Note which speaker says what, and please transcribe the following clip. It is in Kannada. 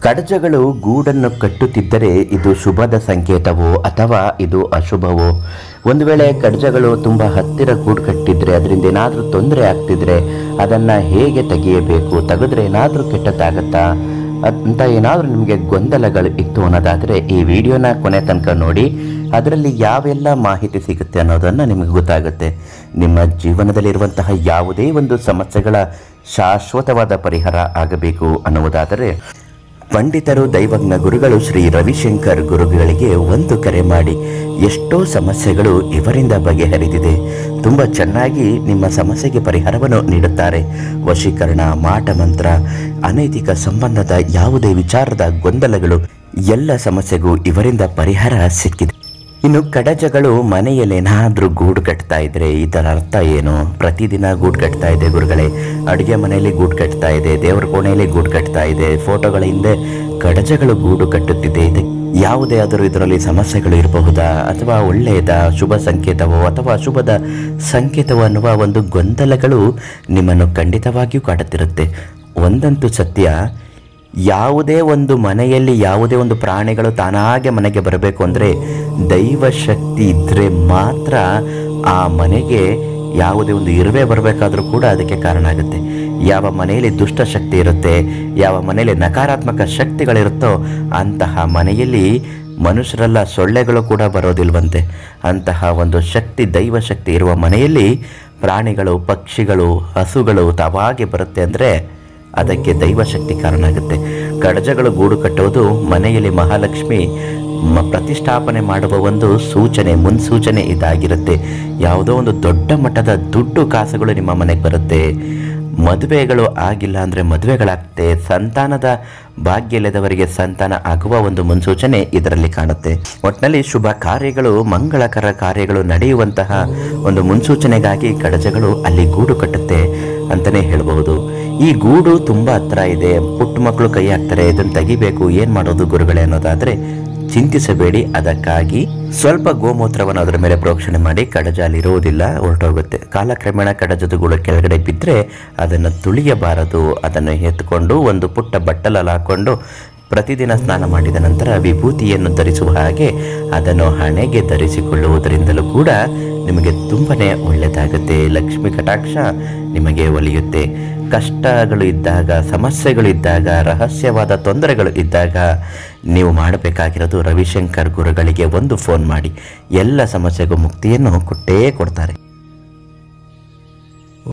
Speaker 1: ಕಡಜಗಳು ಗೂಡನ್ನು ಕಟ್ಟುತ್ತಿದ್ದರೆ ಇದು ಶುಭದ ಸಂಕೇತವೋ ಅಥವಾ ಇದು ಅಶುಭವೋ? ಒಂದು ವೇಳೆ ಕಡಜಗಳು ತುಂಬ ಹತ್ತಿರ ಗೂಡು ಕಟ್ಟಿದ್ರೆ ಅದರಿಂದ ಏನಾದರೂ ತೊಂದರೆ ಆಗ್ತಿದ್ರೆ ಅದನ್ನು ಹೇಗೆ ತೆಗೆಯಬೇಕು, ತೆಗೆದ್ರೆ ಏನಾದರೂ ಕೆಟ್ಟದ್ದಾಗತ್ತಾ ಅಂತ ಏನಾದರೂ ನಿಮಗೆ ಗೊಂದಲಗಳು ಇತ್ತು ಅನ್ನೋದಾದರೆ ಈ ವಿಡಿಯೋನ ಕೊನೆ ತನಕ ನೋಡಿ. ಅದರಲ್ಲಿ ಯಾವೆಲ್ಲ ಮಾಹಿತಿ ಸಿಗುತ್ತೆ ಅನ್ನೋದನ್ನು ನಿಮಗೆ ಗೊತ್ತಾಗುತ್ತೆ. ನಿಮ್ಮ ಜೀವನದಲ್ಲಿರುವಂತಹ ಯಾವುದೇ ಒಂದು ಸಮಸ್ಯೆಗಳ ಶಾಶ್ವತವಾದ ಪರಿಹಾರ ಆಗಬೇಕು ಅನ್ನುವುದಾದರೆ ಪಂಡಿತರು ದೈವಜ್ಞ ಗುರುಗಳು ಶ್ರೀ ರವಿಶಂಕರ್ ಗುರುಗಳಿಗೆ ಒಂದು ಕರೆ ಮಾಡಿ. ಎಷ್ಟೋ ಸಮಸ್ಯೆಗಳು ಇವರಿಂದ ಬಗೆಹರಿದಿದೆ. ತುಂಬ ಚೆನ್ನಾಗಿ ನಿಮ್ಮ ಸಮಸ್ಯೆಗೆ ಪರಿಹಾರವನ್ನು ನೀಡುತ್ತಾರೆ. ವಶೀಕರಣ, ಮಾಟ ಮಂತ್ರ, ಅನೈತಿಕ ಸಂಬಂಧದ ಯಾವುದೇ ವಿಚಾರದ ಗೊಂದಲಗಳು ಎಲ್ಲ ಸಮಸ್ಯೆಗೂ ಇವರಿಂದ ಪರಿಹಾರ ಸಿಕ್ಕಿದೆ. ಇನ್ನು ಕಡಜಗಳು ಮನೆಯಲ್ಲೇನಾದರೂ ಗೂಡು ಕಟ್ತಾ ಇದ್ರೆ ಇದರ ಅರ್ಥ ಏನು? ಪ್ರತಿದಿನ ಗೂಡು ಕಟ್ತಾ ಇದೆ ಗುರುಗಳೇ, ಅಡುಗೆ ಮನೆಯಲ್ಲಿ ಗೂಡು ಕಟ್ತಾ ಇದೆ, ದೇವರ ಕೋಣೆಯಲ್ಲಿ ಗೂಡು ಕಟ್ತಾ ಇದೆ, ಫೋಟೋಗಳ ಹಿಂದೆ ಕಡಜಗಳು ಗೂಡು ಕಟ್ಟುತ್ತಿದೆ, ಇದು ಯಾವುದೇ ಆದರೂ ಇದರಲ್ಲಿ ಸಮಸ್ಯೆಗಳು ಇರಬಹುದಾ ಅಥವಾ ಒಳ್ಳೆಯದ ಶುಭ ಸಂಕೇತವೋ ಅಥವಾ ಅಶುಭದ ಸಂಕೇತವೋ ಅನ್ನುವ ಒಂದು ಗೊಂದಲಗಳು ನಿಮ್ಮನ್ನು ಖಂಡಿತವಾಗಿಯೂ ಕಾಡುತ್ತಿರುತ್ತೆ. ಒಂದಂತೂ ಸತ್ಯ, ಯಾವುದೇ ಒಂದು ಮನೆಯಲ್ಲಿ ಯಾವುದೇ ಒಂದು ಪ್ರಾಣಿಗಳು ತಾನಾಗೆ ಮನೆಗೆ ಬರಬೇಕು ಅಂದರೆ ದೈವ ಶಕ್ತಿ ಇದ್ದರೆ ಮಾತ್ರ ಆ ಮನೆಗೆ ಯಾವುದೇ ಒಂದು ಇರುವೆ ಬರಬೇಕಾದ್ರೂ ಕೂಡ ಅದಕ್ಕೆ ಕಾರಣ ಆಗುತ್ತೆ. ಯಾವ ಮನೆಯಲ್ಲಿ ದುಷ್ಟ ಶಕ್ತಿ ಇರುತ್ತೆ, ಯಾವ ಮನೆಯಲ್ಲಿ ನಕಾರಾತ್ಮಕ ಶಕ್ತಿಗಳಿರುತ್ತೋ ಅಂತಹ ಮನೆಯಲ್ಲಿ ಮನುಷ್ಯರೆಲ್ಲ ಸೊಳ್ಳೆಗಳು ಕೂಡ ಬರೋದಿಲ್ವಂತೆ. ಅಂತಹ ಒಂದು ಶಕ್ತಿ, ದೈವ ಶಕ್ತಿ ಇರುವ ಮನೆಯಲ್ಲಿ ಪ್ರಾಣಿಗಳು, ಪಕ್ಷಿಗಳು, ಹಸುಗಳು ತಾವಾಗೆ ಬರುತ್ತೆ ಅಂದರೆ ಅದಕ್ಕೆ ದೈವಶಕ್ತಿ ಕಾರಣ ಆಗುತ್ತೆ. ಕಡಜಗಳು ಗೂಡು ಕಟ್ಟುವುದು ಮನೆಯಲ್ಲಿ ಮಹಾಲಕ್ಷ್ಮಿ ಪ್ರತಿಷ್ಠಾಪನೆ ಮಾಡುವ ಒಂದು ಸೂಚನೆ, ಮುನ್ಸೂಚನೆ ಇದಾಗಿರುತ್ತೆ. ಯಾವುದೋ ಒಂದು ದೊಡ್ಡ ಮಟ್ಟದ ದುಡ್ಡು ಕಾಸುಗಳು ನಿಮ್ಮ ಮನೆಗೆ ಬರುತ್ತೆ. ಮದುವೆಗಳು ಆಗಿಲ್ಲ ಅಂದರೆ ಮದುವೆಗಳಾಗುತ್ತೆ. ಸಂತಾನದ ಭಾಗ್ಯ ಇಲ್ಲದವರಿಗೆ ಸಂತಾನ ಆಗುವ ಒಂದು ಮುನ್ಸೂಚನೆ ಇದರಲ್ಲಿ ಕಾಣುತ್ತೆ. ಒಟ್ಟಿನಲ್ಲಿ ಶುಭ ಕಾರ್ಯಗಳು, ಮಂಗಳಕರ ಕಾರ್ಯಗಳು ನಡೆಯುವಂತಹ ಒಂದು ಮುನ್ಸೂಚನೆಗಾಗಿ ಕಡಜಗಳು ಅಲ್ಲಿ ಗೂಡು ಕಟ್ಟುತ್ತೆ ಅಂತಲೇ ಹೇಳಬಹುದು. ಈ ಗೂಡು ತುಂಬ ಹತ್ರ ಇದೆ, ಪುಟ್ಟ ಮಕ್ಕಳು ಕೈ ಹಾಕ್ತಾರೆ, ಇದನ್ನು ತೆಗಿಬೇಕು, ಏನು ಮಾಡೋದು ಗುರುಗಳೇ ಅನ್ನೋದಾದರೆ ಚಿಂತಿಸಬೇಡಿ. ಅದಕ್ಕಾಗಿ ಸ್ವಲ್ಪ ಗೋಮೂತ್ರವನ್ನು ಅದರ ಮೇಲೆ ಪ್ರೋಕ್ಷಣೆ ಮಾಡಿ, ಕಡಜ ಅಲ್ಲಿರುವುದಿಲ್ಲ, ಹೊರಟೋಗುತ್ತೆ. ಕಾಲಕ್ರಮೇಣ ಕಡಜದ ಗೂಡು ಕೆಳಗಡೆ ಬಿದ್ದರೆ ಅದನ್ನು ತುಳಿಯಬಾರದು. ಅದನ್ನು ಎತ್ಕೊಂಡು ಒಂದು ಪುಟ್ಟ ಬಟ್ಟಲಲ್ಲಿ ಹಾಕ್ಕೊಂಡು ಪ್ರತಿದಿನ ಸ್ನಾನ ಮಾಡಿದ ನಂತರ ವಿಭೂತಿಯನ್ನು ಧರಿಸುವ ಹಾಗೆ ಅದನ್ನು ಹಣೆಗೆ ಧರಿಸಿಕೊಳ್ಳುವುದರಿಂದಲೂ ಕೂಡ ನಿಮಗೆ ತುಂಬನೇ ಒಳ್ಳೆಯದಾಗುತ್ತೆ. ಲಕ್ಷ್ಮಿ ಕಟಾಕ್ಷ ನಿಮಗೆ ಒಲಿಯುತ್ತೆ. ಕಷ್ಟಗಳು ಇದ್ದಾಗ, ಸಮಸ್ಯೆಗಳು ಇದ್ದಾಗ, ರಹಸ್ಯವಾದ ತೊಂದರೆಗಳು ಇದ್ದಾಗ ನೀವು ಮಾಡಬೇಕಾಗಿರೋದು ರವಿಶಂಕರ್ ಗುರುಗಳಿಗೆ ಒಂದು ಫೋನ್ ಮಾಡಿ. ಎಲ್ಲ ಸಮಸ್ಯೆಗೂ ಮುಕ್ತಿಯನ್ನು ಕೊಟ್ಟೇ ಕೊಡ್ತಾರೆ.